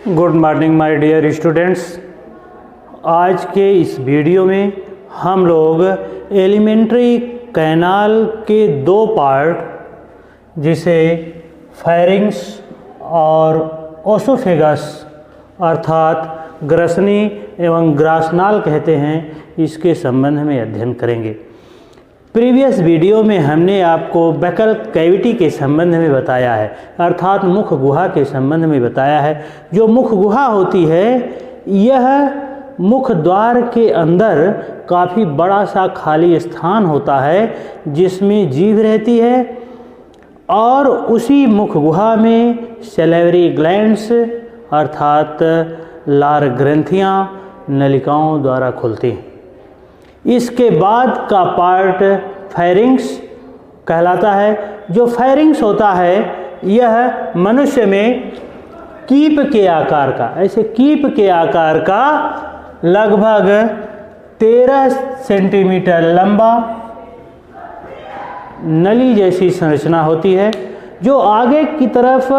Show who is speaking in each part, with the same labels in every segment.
Speaker 1: Good morning my dear students. आज के इस वीडियो में हम लोग एलिमेंट्री कैनाल के दो पार्ट जिसे फेरिंग्स और ओसोफेगस अर्थात ग्रसनी एवं ग्रासनाल कहते हैं, इसके संबंध में अध्ययन करेंगे। प्रीवियस वीडियो में हमने आपको बकल कैविटी के संबंध में बताया है, अर्थात मुख गुहा के संबंध में बताया है। जो मुख गुहा होती है, यह मुख द्वार के अंदर काफ़ी बड़ा सा खाली स्थान होता है जिसमें जीभ रहती है और उसी मुख गुहा में सैलिवरी ग्लैंड्स अर्थात लार ग्रंथियाँ नलिकाओं द्वारा खुलती हैं। इसके बाद का पार्ट फेरिंग्स कहलाता है। जो फेरिंग्स होता है यह मनुष्य में कीप के आकार का, ऐसे कीप के आकार का लगभग 13 सेंटीमीटर लंबा नली जैसी संरचना होती है, जो आगे की तरफ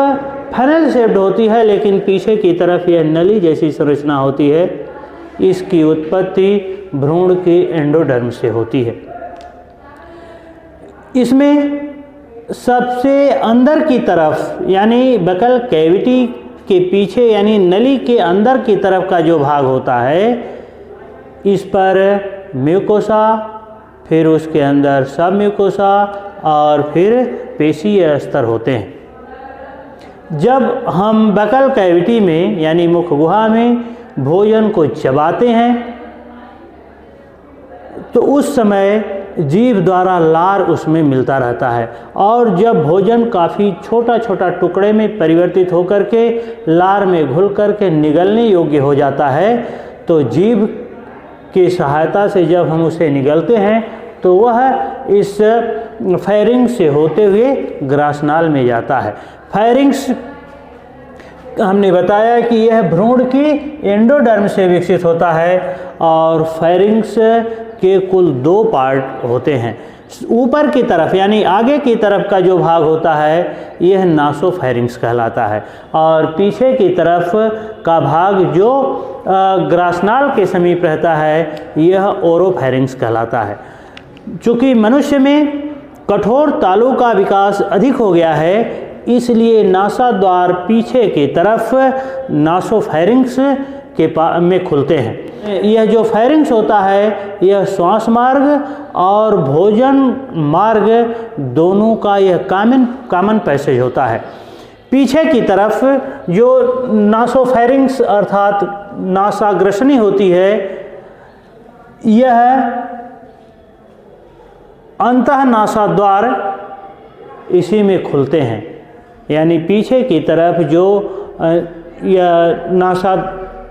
Speaker 1: फनल शेप्ड होती है लेकिन पीछे की तरफ यह नली जैसी संरचना होती है। इसकी उत्पत्ति भ्रूण के एंडोडर्म से होती है। इसमें सबसे अंदर की तरफ यानी बकल कैविटी के पीछे यानी नली के अंदर की तरफ का जो भाग होता है, इस पर म्यूकोसा, फिर उसके अंदर सब म्यूकोसा और फिर पेशीय स्तर होते हैं। जब हम बकल कैविटी में यानी मुख गुहा में भोजन को चबाते हैं तो उस समय जीभ द्वारा लार उसमें मिलता रहता है, और जब भोजन काफ़ी छोटा छोटा टुकड़े में परिवर्तित होकर के लार में घुल कर के निगलने योग्य हो जाता है, तो जीभ की सहायता से जब हम उसे निगलते हैं तो वह इस फेरिंग्स से होते हुए ग्रासनाल में जाता है। फेरिंग्स हमने बताया कि यह भ्रूण की एंडोडर्म से विकसित होता है और फेरिंग्स के कुल दो पार्ट होते हैं। ऊपर की तरफ यानी आगे की तरफ का जो भाग होता है यह नासोफेरिंग्स कहलाता है, और पीछे की तरफ का भाग जो ग्रासनाल के समीप रहता है यह ओरोफेरिंग्स कहलाता है। चूँकि मनुष्य में कठोर तालू का विकास अधिक हो गया है, इसलिए नासा द्वार पीछे की तरफ नासोफेरिंग्स के में खुलते हैं। यह जो फेरिंग्स होता है यह श्वास मार्ग और भोजन मार्ग दोनों का यह कॉमन पैसेज होता है। पीछे की तरफ जो नासोफेरिंग्स अर्थात नासाग्रसनी होती है, यह अंतः नासा द्वार इसी में खुलते हैं। यानी पीछे की तरफ जो यह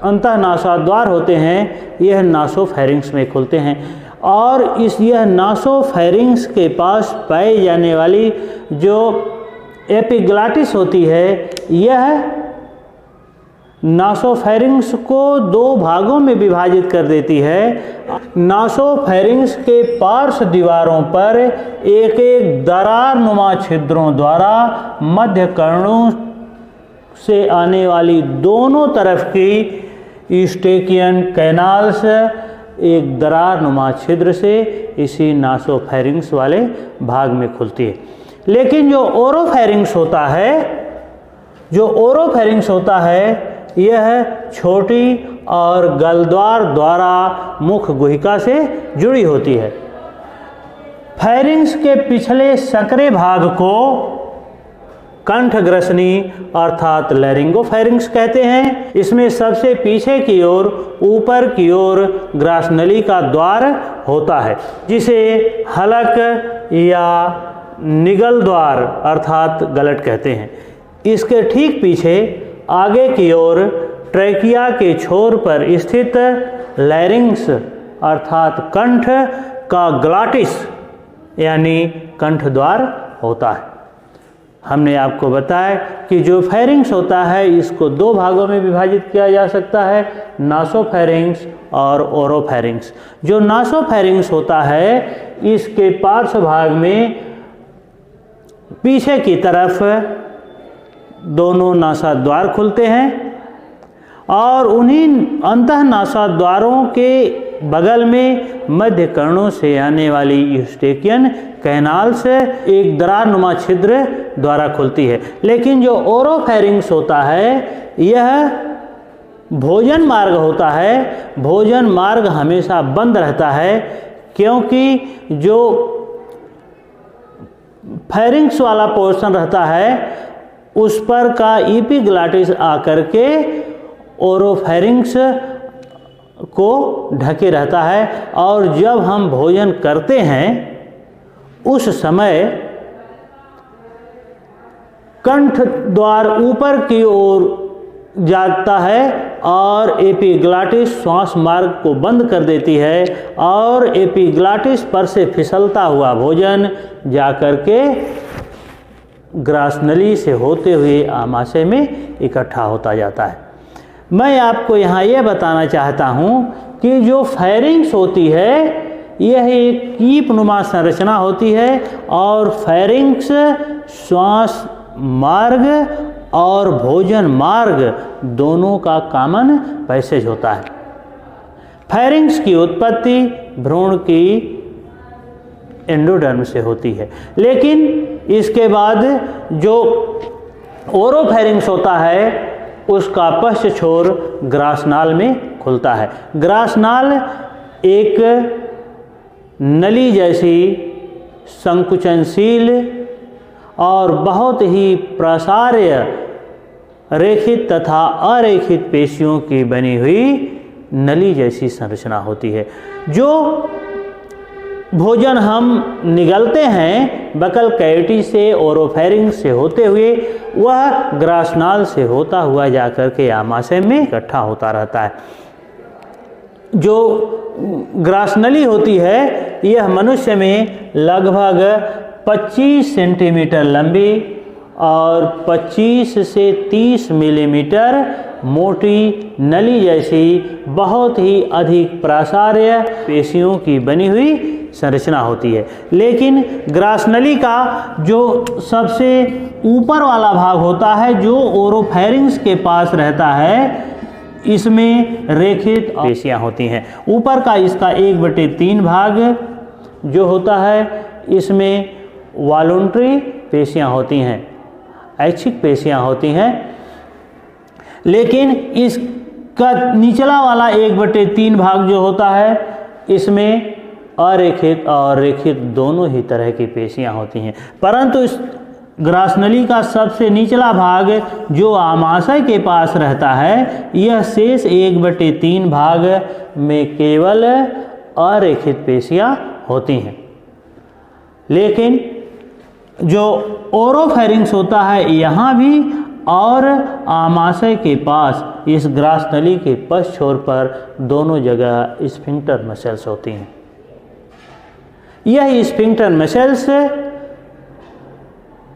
Speaker 1: अंतः नासाद्वार होते हैं यह नासोफेरिंग्स में खुलते हैं, और यह नासोफेरिंग्स के पास पाई जाने वाली जो एपिग्लॉटिस होती है, यह नासोफेरिंग्स को दो भागों में विभाजित कर देती है। नासोफेरिंग्स के पार्श्व दीवारों पर एक एक दरार नुमा छिद्रों द्वारा मध्य कर्णों से आने वाली दोनों तरफ की यूस्टेकियन कैनाल्स एक दरार नुमा छिद्र से इसी नासोफेरिंग्स वाले भाग में खुलती है। लेकिन जो ओरोफेरिंग्स होता है यह छोटी और गलद्वार द्वारा मुख गुहिका से जुड़ी होती है। फेरिंग्स के पिछले संकरे भाग को कंठग्रसनी अर्थात लैरिंगोफेरिंग्स कहते हैं। इसमें सबसे पीछे की ओर ऊपर की ओर ग्रासनली का द्वार होता है, जिसे हलक या निगल द्वार अर्थात गलट कहते हैं। इसके ठीक पीछे आगे की ओर ट्रैकिया के छोर पर स्थित लैरिंग्स अर्थात कंठ का ग्लॉटिस यानी कंठ द्वार होता है। हमने आपको बताया कि जो फेरिंग्स होता है इसको दो भागों में विभाजित किया जा सकता है, नासोफेरिंग्स और ओरोफेरिंग्स। जो नासोफेरिंग्स होता है इसके पार्श्व भाग में पीछे की तरफ दोनों नासा द्वार खुलते हैं और उन्हीं अंतःनासा द्वारों के बगल में मध्य कर्णों से आने वाली यूस्टेकियन कैनाल से एक दरार नुमा छिद्र द्वारा खुलती है। लेकिन जो ओरोफेरिंक्स होता है यह भोजन मार्ग होता है। भोजन मार्ग हमेशा बंद रहता है, क्योंकि जो फेरिंक्स वाला पोर्शन रहता है उस पर का एपिग्लॉटिस आकर के ओरोफेरिंक्स को ढके रहता है। और जब हम भोजन करते हैं उस समय कंठ द्वार ऊपर की ओर जाता है और एपिग्लॉटिस श्वास मार्ग को बंद कर देती है और एपिग्लॉटिस पर से फिसलता हुआ भोजन जाकर के ग्रासनली से होते हुए आमाशय में इकट्ठा होता जाता है। मैं आपको यहाँ यह बताना चाहता हूँ कि जो फेरिंक्स होती है यह एक कीप नुमा संरचना होती है और फेरिंक्स श्वास मार्ग और भोजन मार्ग दोनों का कॉमन पैसेज होता है। फेरिंक्स की उत्पत्ति भ्रूण की एंडोडर्म से होती है, लेकिन इसके बाद जो ओरोफेरिंक्स होता है उसका पश्च छोर ग्रासनाल में खुलता है। ग्रासनाल एक नली जैसी संकुचनशील और बहुत ही प्रसार्य रेखित तथा अरेखित पेशियों की बनी हुई नली जैसी संरचना होती है। जो भोजन हम निगलते हैं बकल कैविटी से ओरोफेरिंक्स से होते हुए वह ग्रासनाल से होता हुआ जाकर के आमाशय में इकट्ठा होता रहता है। जो ग्रासनली होती है यह मनुष्य में लगभग 25 सेंटीमीटर लंबी और 25 से 30 मिलीमीटर मोटी नली जैसी बहुत ही अधिक प्रसार्य पेशियों की बनी हुई संरचना होती है। लेकिन ग्रासनली का जो सबसे ऊपर वाला भाग होता है जो ओरोफेरिंक्स के पास रहता है इसमें रेखित पेशियां होती हैं। ऊपर का इसका 1/3 भाग जो होता है इसमें वॉलंटरी पेशियां होती हैं, ऐच्छिक पेशियां होती हैं। लेकिन इसका निचला वाला 1/3 भाग जो होता है इसमें अरेखित और रेखित दोनों ही तरह की पेशियां होती हैं। परंतु इस ग्रासनली का सबसे निचला भाग जो आमाशय के पास रहता है यह शेष 1/3 भाग में केवल अरेखित पेशियां होती हैं। लेकिन जो ओरोफेरिंक्स होता है यहाँ भी और आमाशय के पास इस ग्रासनली के पश्च छोर पर दोनों जगह स्फिंक्टर मसल्स होती हैं। यह स्फिंक्टर मसल्स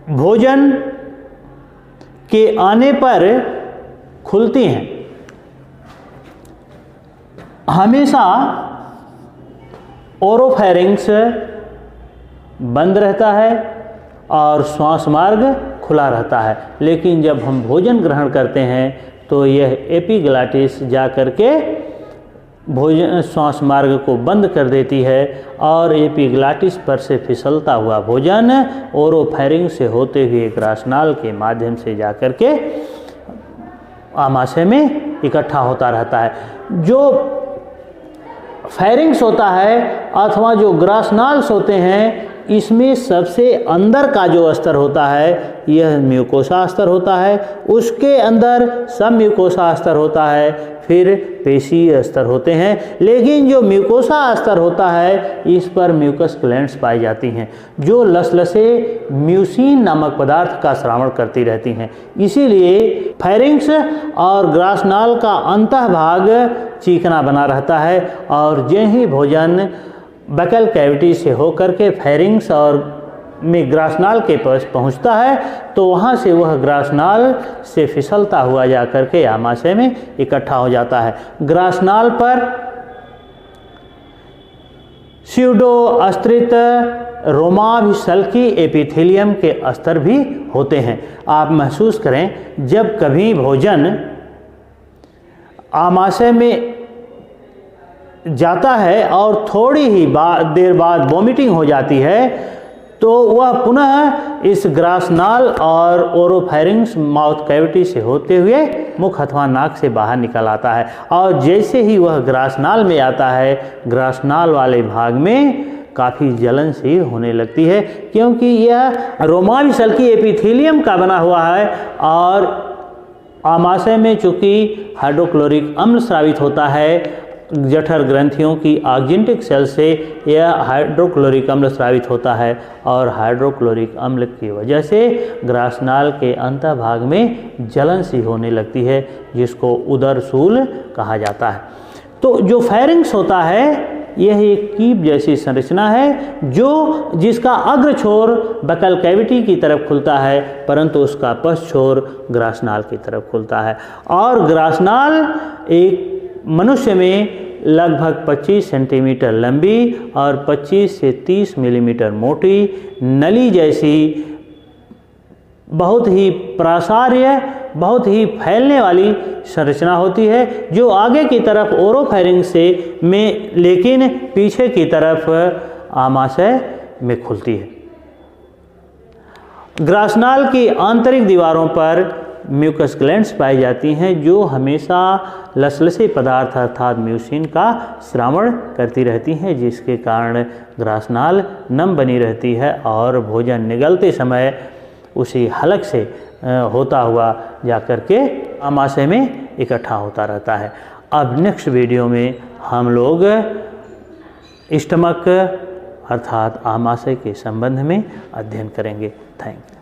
Speaker 1: भोजन के आने पर खुलती हैं। हमेशा ओरोफेरिंक्स बंद रहता है और श्वास मार्ग खुला रहता है। लेकिन जब हम भोजन ग्रहण करते हैं तो यह एपिग्लॉटिस जा कर के भोजन श्वास मार्ग को बंद कर देती है और एपिग्लॉटिस पर से फिसलता हुआ भोजन ओरोफेरिंक्स से होते हुए ग्रासनाल के माध्यम से जाकर के आमाशय में इकट्ठा होता रहता है। जो फेरिंक्स होता है अथवा जो ग्रासनाल्स होते हैं इसमें सबसे अंदर का जो स्तर होता है यह म्यूकोसा स्तर होता है, उसके अंदर सब म्यूकोसा स्तर होता है, फिर पेशीय स्तर होते हैं। लेकिन जो म्यूकोसा स्तर होता है इस पर म्यूकस ग्लैंड्स पाई जाती हैं जो लसलसे म्यूसिन नामक पदार्थ का स्रावण करती रहती हैं। इसीलिए फेरिंक्स और ग्रासनाल का अंतः भाग चिकना बना रहता है और जो ही भोजन बकल कैविटी से होकर के फेरिंक्स और में ग्रासनाल के पास पहुंचता है तो वहां से वह ग्रासनाल से फिसलता हुआ जाकर के आमाशय में इकट्ठा हो जाता है। ग्रासनाल पर स्यूडो अस्त्रित रोमाभिसल्की एपिथेलियम के अस्तर भी होते हैं। आप महसूस करें जब कभी भोजन आमाशय में जाता है और थोड़ी ही देर बाद वॉमिटिंग हो जाती है, तो वह पुनः इस ग्रासनाल और ओरोफैरिंक्स माउथ कैविटी से होते हुए मुख अथवा नाक से बाहर निकल आता है। और जैसे ही वह ग्रासनाल में आता है, ग्रासनाल वाले भाग में काफ़ी जलन सी होने लगती है, क्योंकि यह रोमाविशल्की एपिथेलियम का बना हुआ है और आमाशय में चूँकि हाइड्रोक्लोरिक अम्ल स्रावित होता है, जठर ग्रंथियों की ऑक्जेंटिक सेल से यह हाइड्रोक्लोरिक अम्ल स्रावित होता है और हाइड्रोक्लोरिक अम्ल की वजह से ग्रासनाल के अंतभाग में जलन सी होने लगती है, जिसको उदरशूल कहा जाता है। तो जो फेरिंक्स होता है यह एक कीप जैसी संरचना है जिसका अग्र छोर बकल कैविटी की तरफ खुलता है, परंतु उसका पश्च छोर ग्रासनाल की तरफ खुलता है। और ग्रासनाल एक मनुष्य में लगभग 25 सेंटीमीटर लंबी और 25 से 30 मिलीमीटर मोटी नली जैसी बहुत ही प्रासार्य, बहुत ही फैलने वाली संरचना होती है, जो आगे की तरफ ओरोफैरिंक्स से में लेकिन पीछे की तरफ आमाशय में खुलती है। ग्रासनाल की आंतरिक दीवारों पर म्यूकस ग्लैंड्स पाई जाती हैं, जो हमेशा लसलसे पदार्थ अर्थात म्यूसिन का श्रावण करती रहती हैं, जिसके कारण ग्रासनाल नम बनी रहती है और भोजन निगलते समय उसी हलक से होता हुआ जाकर के आमाशय में इकट्ठा होता रहता है। अब नेक्स्ट वीडियो में हम लोग स्टमक अर्थात आमाशय के संबंध में अध्ययन करेंगे। थैंक्स।